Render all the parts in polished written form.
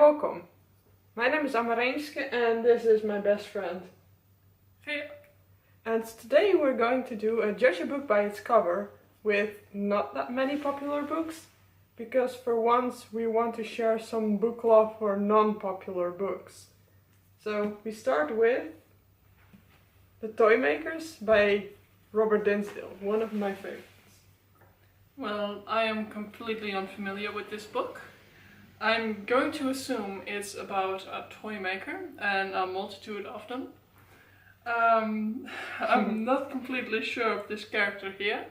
welcome. My name is Amarenske and this is my best friend. Hey. And today we're going to do a judge a book by its cover with not that many popular books, because for once we want to share some book love for non-popular books. So we start with The Toy Makers by Robert Dinsdale, one of my favorites. Well, I am completely unfamiliar with this book. I'm going to assume it's about a toy maker and a multitude of them. I'm not completely sure of this character here.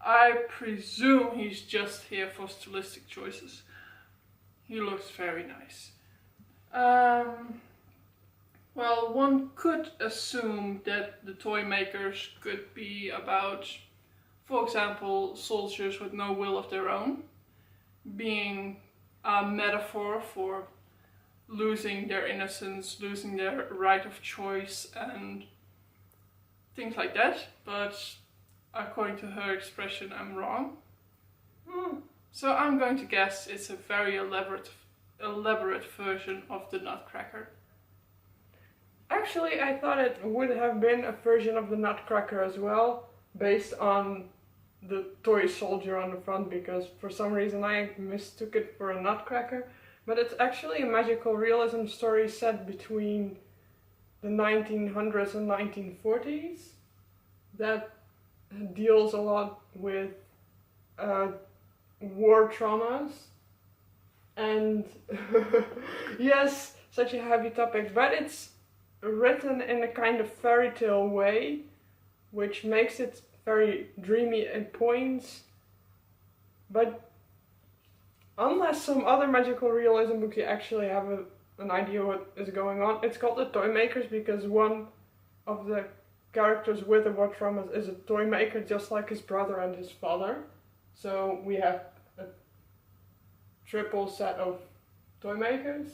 I presume he's just here for stylistic choices. He looks very nice. Well, one could assume that the toy makers could be about, for example, soldiers with no will of their own, being a metaphor for losing their innocence, losing their right of choice and things like that, but according to her expression I'm wrong. So I'm going to guess it's a very elaborate version of the Nutcracker. Actually, I thought it would have been a version of the Nutcracker as well, based on the toy soldier on the front, because for some reason I mistook it for a Nutcracker. But it's actually a magical realism story set between the 1900s and 1940s that deals a lot with war traumas. And yes, such a heavy topic, but it's written in a kind of fairy tale way, which makes it very dreamy at points. But unless some other magical realism book you actually have an idea what is going on. It's called The Toy Makers because one of the characters with the war traumas is a toy maker, just like his brother and his father. So we have a triple set of toy makers.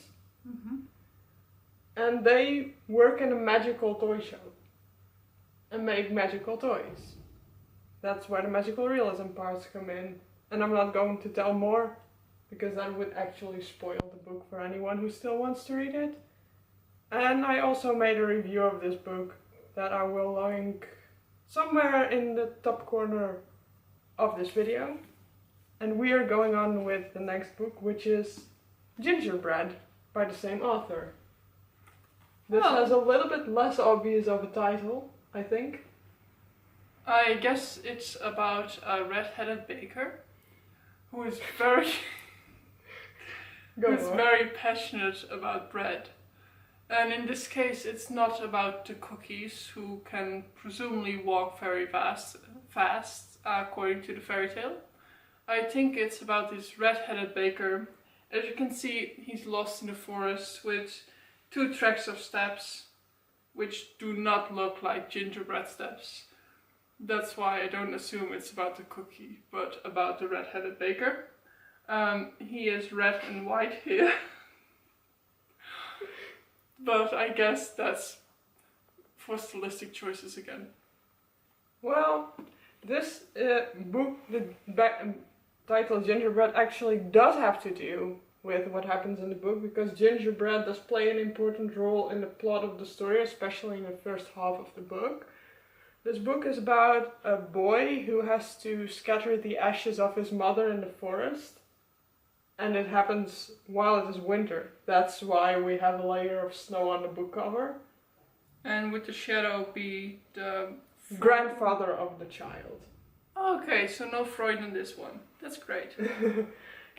And they work in a magical toy shop and make magical toys. That's where the magical realism parts come in. And I'm not going to tell more, because that would actually spoil the book for anyone who still wants to read it. And I also made a review of this book that I will link somewhere in the top corner of this video. And we are going on with the next book, which is Gingerbread by the same author. This has a little bit less obvious of a title, I think. I guess it's about a red-headed baker who is very very passionate about bread. And in this case it's not about the cookies, who can presumably walk very fast according to the fairy tale. I think it's about this red-headed baker. As you can see, he's lost in the forest with 2 tracks of steps which do not look like gingerbread steps. That's why I don't assume it's about the cookie, but about the red-headed baker. He is red and white here. But I guess that's for stylistic choices again. Well, this book, the title Gingerbread, actually does have to do with what happens in the book, because gingerbread does play an important role in the plot of the story, especially in the first half of the book. This book is about a boy who has to scatter the ashes of his mother in the forest. And it happens while it is winter. That's why we have a layer of snow on the book cover. And would the shadow be the grandfather of the child. Okay, so no Freud in this one. That's great.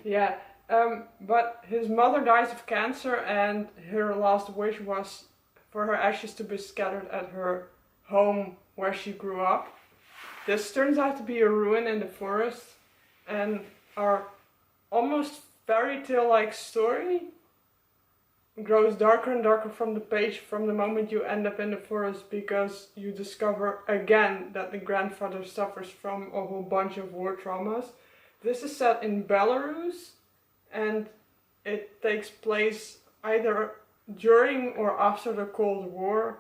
Yeah, but his mother dies of cancer, and her last wish was for her ashes to be scattered at her home where she grew up. This turns out to be a ruin in the forest, and our almost fairy tale-like story grows darker and darker from the page from the moment you end up in the forest, because you discover again that the grandfather suffers from a whole bunch of war traumas. This is set in Belarus, and it takes place either during or after the Cold War,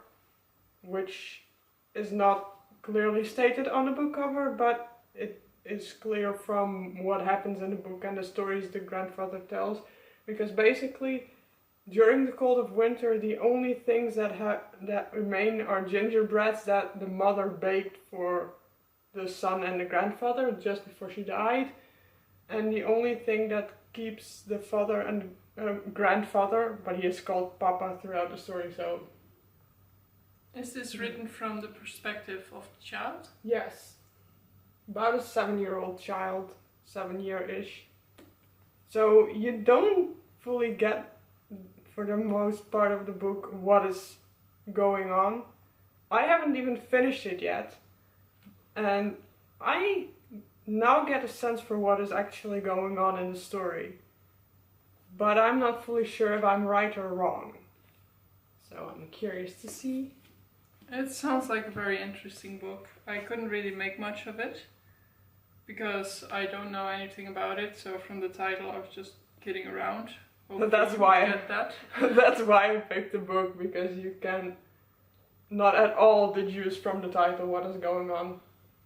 which is not clearly stated on the book cover, but it is clear from what happens in the book and the stories the grandfather tells. because basically during the cold of winter the only things that remain are gingerbreads that the mother baked for the son and the grandfather just before she died, and the only thing that keeps the father and grandfather, but he is called Papa throughout the story, so... Is this written from the perspective of the child? Yes. About a 7-year-old child, 7-year-ish. So you don't fully get, for the most part of the book, what is going on. I haven't even finished it yet. And I now get a sense for what is actually going on in the story. But I'm not fully sure if I'm right or wrong. So I'm curious to see. It sounds like a very interesting book. I couldn't really make much of it because I don't know anything about it. So from the title, I was just kidding around. But that's why get that. That's why I picked the book, because you can not at all deduce from the title what is going on.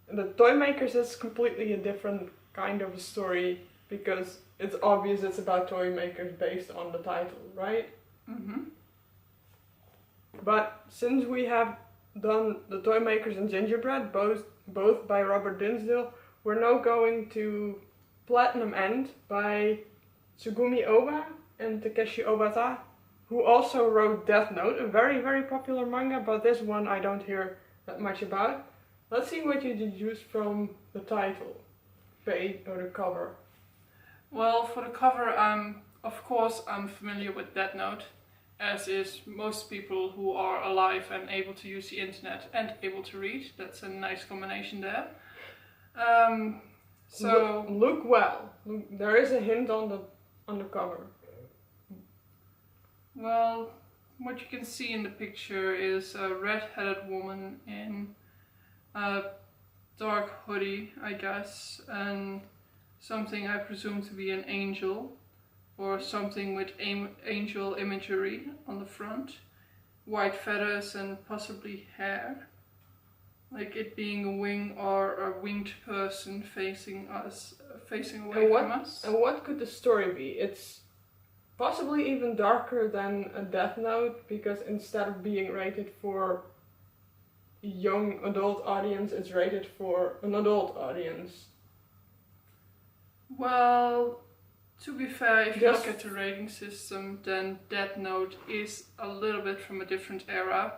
And the Toy Makers is completely a different kind of a story, because it's obvious it's about toy makers based on the title, right? Mm-hmm. But since we have done The Toy Makers and Gingerbread, both by Robert Dinsdale, we're now going to Platinum End by Tsugumi Oba and Takeshi Obata, who also wrote Death Note, a very, very popular manga, but this one I don't hear that much about. Let's see what you deduce from the title, page, or the cover. Well, for the cover, of course I'm familiar with Death Note, as is most people who are alive and able to use the internet and able to read. That's a nice combination there. So look well. There is a hint on the cover. Well, what you can see in the picture is a red-headed woman in a dark hoodie, I guess, and something I presume to be an angel, or something with angel imagery on the front, white feathers and possibly hair, like it being a wing or a winged person facing away from us. And what could the story be? It's possibly even darker than a Death Note, because instead of being rated for a young adult audience, it's rated for an adult audience. Well, to be fair, if you look at the rating system, then Death Note is a little bit from a different era,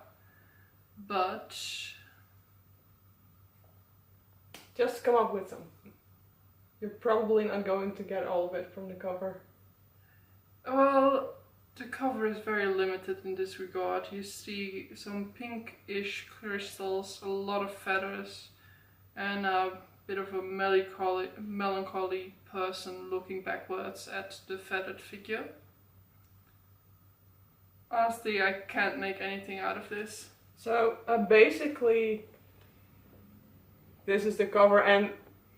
but... Just come up with something. You're probably not going to get all of it from the cover. Well, the cover is very limited in this regard. You see some pinkish crystals, a lot of feathers, and a bit of a melancholy person looking backwards at the feathered figure. Honestly, I can't make anything out of this. So basically, this is the cover, and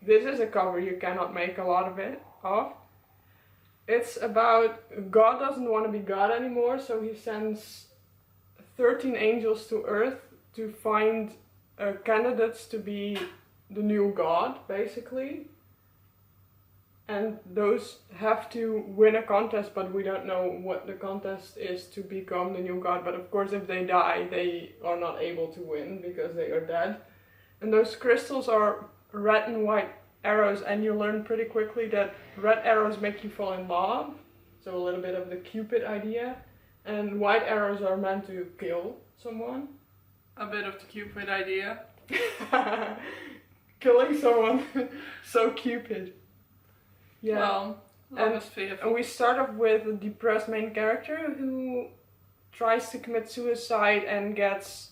this is a cover you cannot make a lot of it of. It's about God doesn't want to be God anymore, so he sends 13 angels to Earth to find candidates to be the new God, basically. And those have to win a contest, but we don't know what the contest is to become the new God. But of course, if they die, they are not able to win because they are dead. And those crystals are red and white arrows, and you learn pretty quickly that red arrows make you fall in love, so a little bit of the Cupid idea, and white arrows are meant to kill someone. A bit of the Cupid idea. Killing someone, so Cupid. Yeah. Well, love is fearful. And we start off with a depressed main character who tries to commit suicide and gets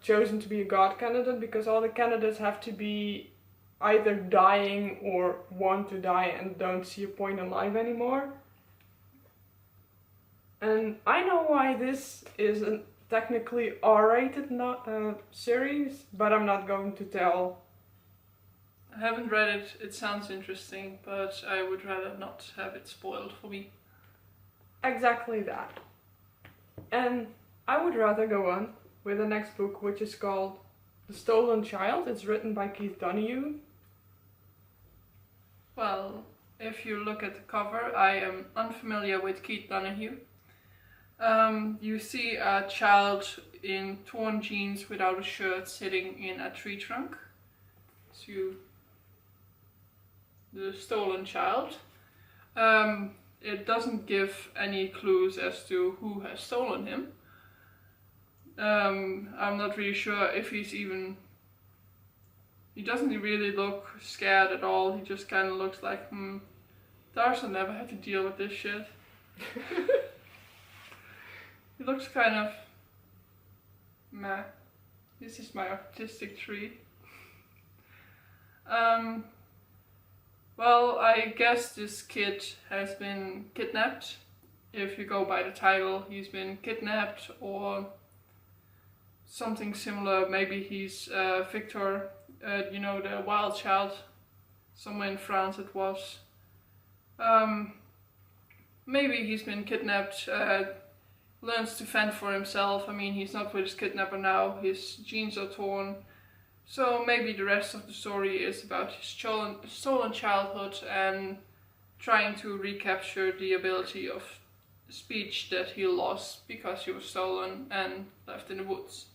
chosen to be a god candidate, because all the candidates have to be either dying or want to die and don't see a point in life anymore. And I know why this is a technically R-rated series, but I'm not going to tell. I haven't read it, it sounds interesting, but I would rather not have it spoiled for me. Exactly that. And I would rather go on with the next book, which is called The Stolen Child. It's written by Keith Donoghue. Well, if you look at the cover, I am unfamiliar with Keith Donahue. You see a child in torn jeans without a shirt sitting in a tree trunk. So the stolen child. It doesn't give any clues as to who has stolen him. I'm not really sure if he's even... He doesn't really look scared at all. He just kind of looks like, Tarzan never had to deal with this shit. He looks kind of... meh. This is my artistic tree. Well, I guess this kid has been kidnapped. If you go by the title, he's been kidnapped or something similar. Maybe he's Victor, you know, the wild child. Somewhere in France it was. Maybe he's been kidnapped, learns to fend for himself. I mean, he's not with his kidnapper now, his jeans are torn. So maybe the rest of the story is about his stolen childhood and trying to recapture the ability of speech that he lost because he was stolen and left in the woods.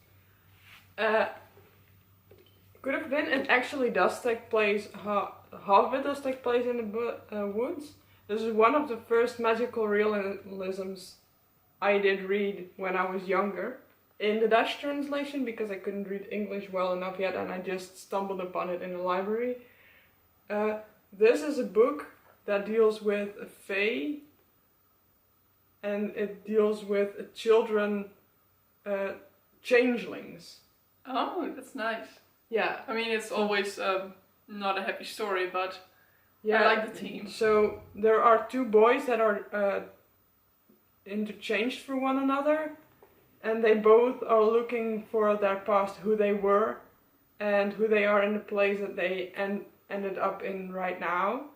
Could have been. It actually does take place, half of it does take place in the woods. This is one of the first magical realisms I did read when I was younger. In the Dutch translation, because I couldn't read English well enough yet and I just stumbled upon it in the library. This is a book that deals with a fae and it deals with children, changelings. Oh, that's nice. Yeah. I mean, it's always not a happy story, but yeah, I like the theme. So there are two boys that are interchanged for one another. And they both are looking for their past, who they were, and who they are in the place that they ended up in right now.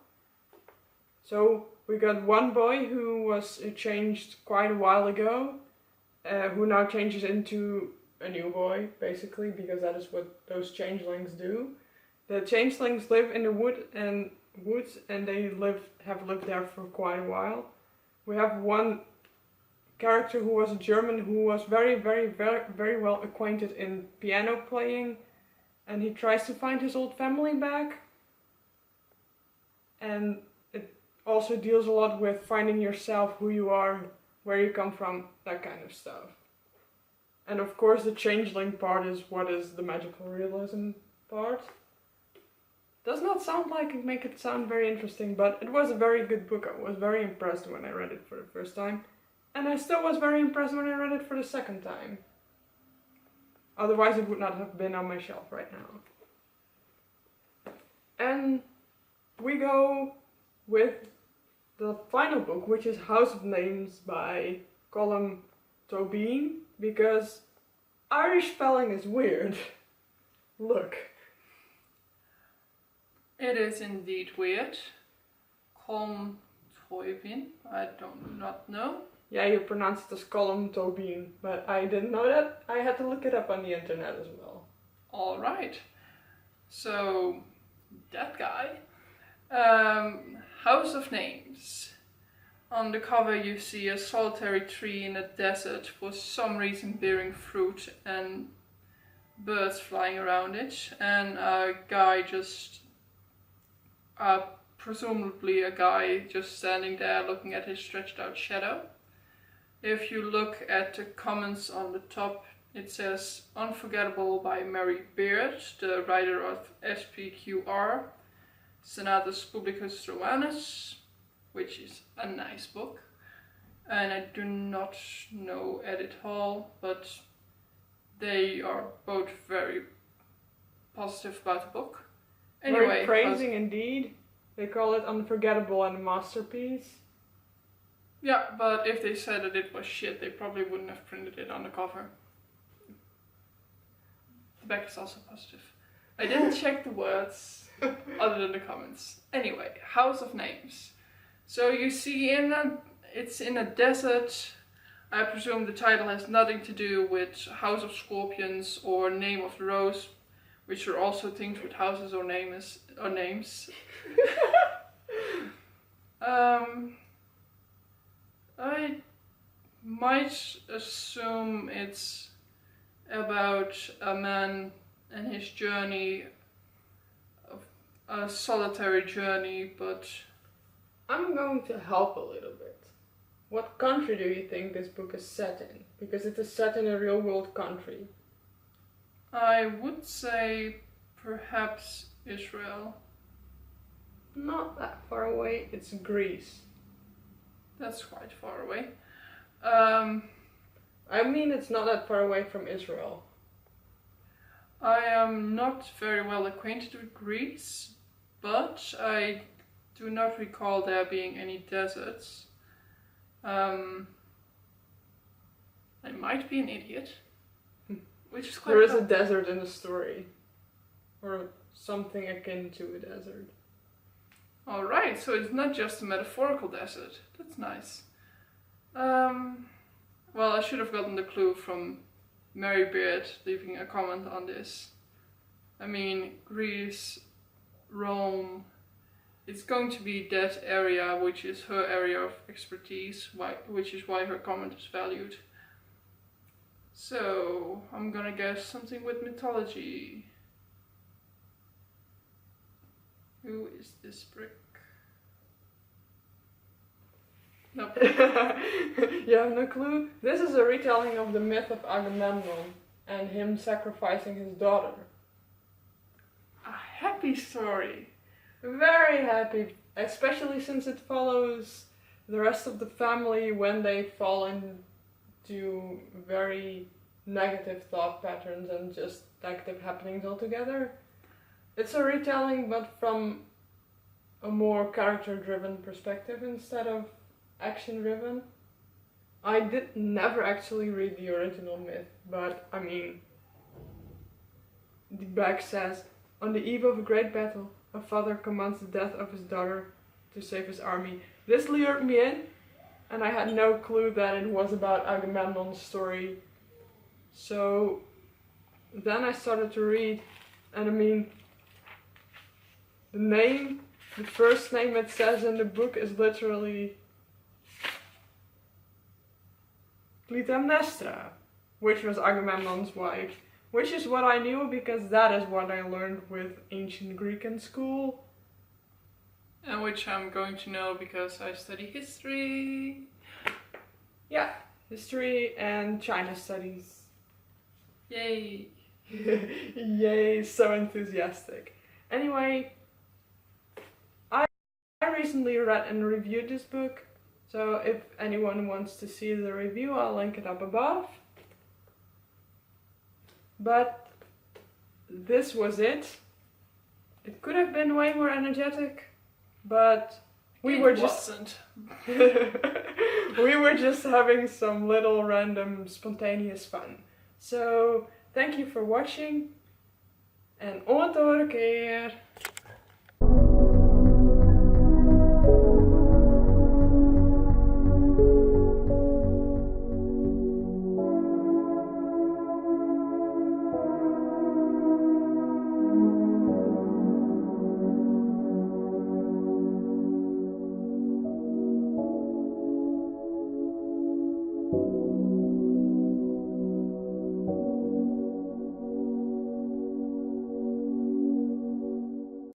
So we got one boy who was changed quite a while ago, who now changes into a new boy, basically, because that is what those changelings do. The changelings live in the woods, and they have lived there for quite a while. We have one character who was a German who was very well acquainted in piano playing, and he tries to find his old family back. And it also deals a lot with finding yourself, who you are, where you come from, that kind of stuff. And of course the changeling part is what is the magical realism part. Does not sound like it, make it sound very interesting, but it was a very good book. I was very impressed when I read it for the first time. And I still was very impressed when I read it for the second time. Otherwise it would not have been on my shelf right now. And we go with the final book, which is House of Names by Colm Tóibín, because Irish spelling is weird. Look. It is indeed weird. Colm Tóibín, I do not know. Yeah, you pronounce it as Colm Tóibín, but I didn't know that. I had to look it up on the internet as well. Alright. So, that guy. House of Names. On the cover you see a solitary tree in a desert for some reason bearing fruit and birds flying around it. And a guy just... presumably a guy just standing there looking at his stretched out shadow. If you look at the comments on the top, it says Unforgettable by Mary Beard, the writer of SPQR, Senatus Publicus Romanus, which is a nice book. And I do not know Edith Hall, but they are both very positive about the book. Anyway, very praising indeed. They call it unforgettable and a masterpiece. Yeah, but if they said that it was shit, they probably wouldn't have printed it on the cover. The back is also positive. I didn't check the words other than the comments. Anyway, House of Names. So you see it's in a desert. I presume the title has nothing to do with House of Scorpions or Name of the Rose, which are also things with houses or names. I might assume it's about a man and his journey, a solitary journey, but I'm going to help a little bit. What country do you think this book is set in? Because it is set in a real world country. I would say perhaps Israel. Not that far away, it's Greece. That's quite far away. I mean, it's not that far away from Israel. I am not very well acquainted with Greece, but I do not recall there being any deserts. I might be an idiot, which is quite. There is a desert in the story, or something akin to a desert. Alright, so it's not just a metaphorical desert. That's nice. Well, I should have gotten the clue from Mary Beard leaving a comment on this. I mean, Greece, Rome, it's going to be that area which is her area of expertise, which is why her comment is valued. So, I'm gonna guess something with mythology. Who is this brick? Nope. You have no clue? This is a retelling of the myth of Agamemnon and him sacrificing his daughter. A happy story. Very happy, especially since it follows the rest of the family when they fall into very negative thought patterns and just negative happenings altogether. It's a retelling, but from a more character-driven perspective instead of action-driven. I did never actually read the original myth, but I mean, the back says, on the eve of a great battle, a father commands the death of his daughter to save his army. This lured me in, and I had no clue that it was about Agamemnon's story. So then I started to read, and I mean, the first name it says in the book is literally Clytemnestra, which was Agamemnon's wife, which is what I knew because that is what I learned with ancient Greek in school. And which I'm going to know because I study history. Yeah, history and China studies. Yay! Yay, so enthusiastic. Anyway, I recently read and reviewed this book, so if anyone wants to see the review, I'll link it up above. But this was it. It could have been way more energetic, but we were just having some little random spontaneous fun. So thank you for watching and on het horen keer.